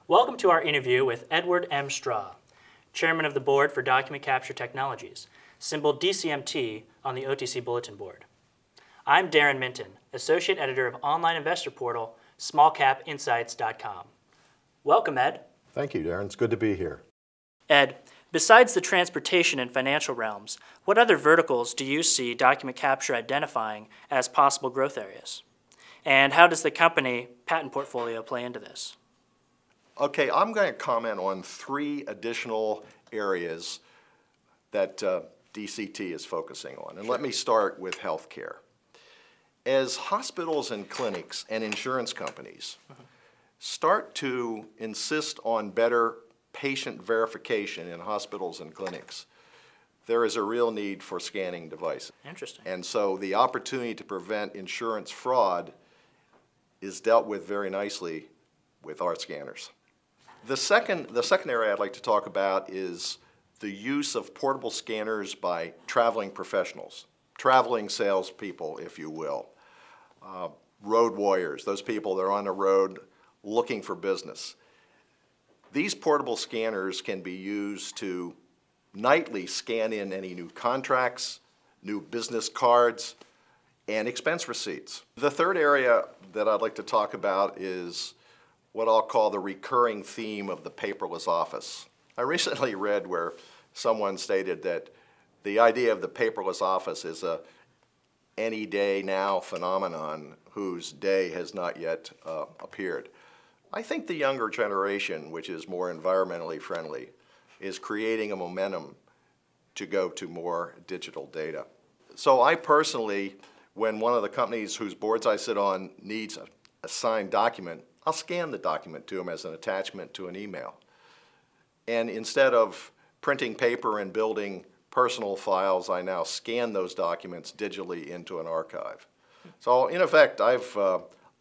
Welcome to our interview with Edward M. Straw, Chairman of the Board for Document Capture Technologies, symbol DCMT on the OTC Bulletin Board. I'm Darren Minton, Associate Editor of online investor portal smallcapinsights.com. Welcome, Ed. Thank you, Darren. It's good to be here. Ed, besides the transportation and financial realms, what other verticals do you see document capture identifying as possible growth areas? And how does the company patent portfolio play into this? Okay, I'm going to comment on three additional areas that DCT is focusing on. And let me start with healthcare. As hospitals and clinics and insurance companies start to insist on better patient verification in hospitals and clinics, there is a real need for scanning devices. Interesting. And so the opportunity to prevent insurance fraud is dealt with very nicely with our scanners. The second area I'd like to talk about is the use of portable scanners by traveling professionals, traveling salespeople, if you will, road warriors, those people that are on the road looking for business. These portable scanners can be used to nightly scan in any new contracts, new business cards, and expense receipts. The third area that I'd like to talk about is what I'll call the recurring theme of the paperless office. I recently read where someone stated that the idea of the paperless office is a any day now phenomenon whose day has not yet appeared. I think the younger generation, which is more environmentally friendly, is creating a momentum to go to more digital data. So I personally, when one of the companies whose boards I sit on needs a signed document, I'll scan the document to them as an attachment to an email. And instead of printing paper and building personal files, I now scan those documents digitally into an archive. So in effect, I've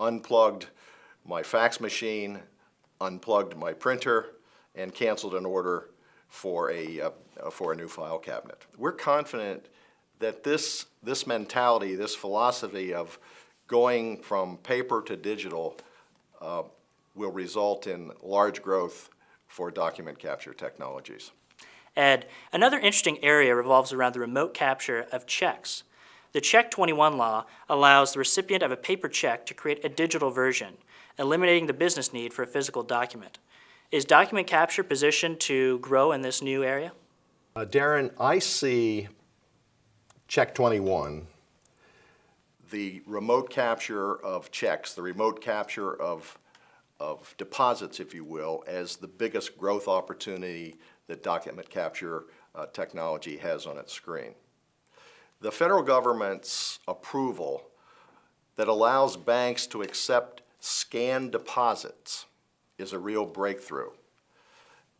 unplugged my fax machine, unplugged my printer, and canceled an order for a new file cabinet. We're confident that this mentality, this philosophy of going from paper to digital will result in large growth for document capture technologies. Ed, another interesting area revolves around the remote capture of checks. The Check 21 law allows the recipient of a paper check to create a digital version, eliminating the business need for a physical document. Is document capture positioned to grow in this new area? Darren, I see Check 21, the remote capture of checks, the remote capture of deposits, if you will, as the biggest growth opportunity that document capture technology has on its screen. The federal government's approval that allows banks to accept scanned deposits is a real breakthrough.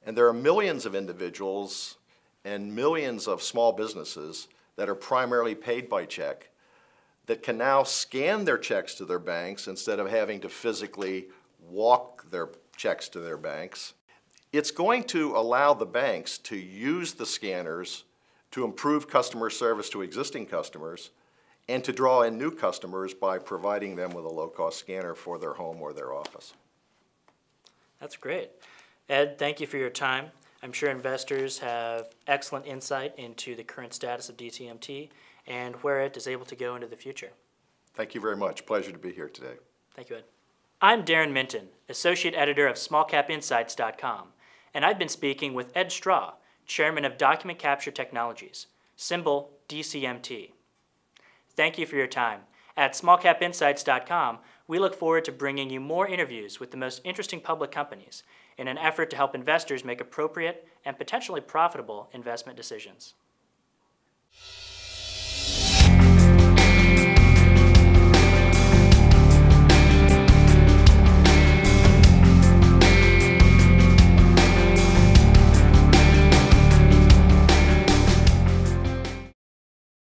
And there are millions of individuals and millions of small businesses that are primarily paid by check that can now scan their checks to their banks instead of having to physically walk their checks to their banks. It's going to allow the banks to use the scanners to improve customer service to existing customers and to draw in new customers by providing them with a low-cost scanner for their home or their office. That's great. Ed, thank you for your time. I'm sure investors have excellent insight into the current status of DCMT and where it is able to go into the future. Thank you very much. Pleasure to be here today. Thank you, Ed. I'm Darren Minton, Associate Editor of smallcapinsights.com, and I've been speaking with Ed Straw, Chairman of Document Capture Technologies, symbol DCMT. Thank you for your time. At smallcapinsights.com, we look forward to bringing you more interviews with the most interesting public companies in an effort to help investors make appropriate and potentially profitable investment decisions.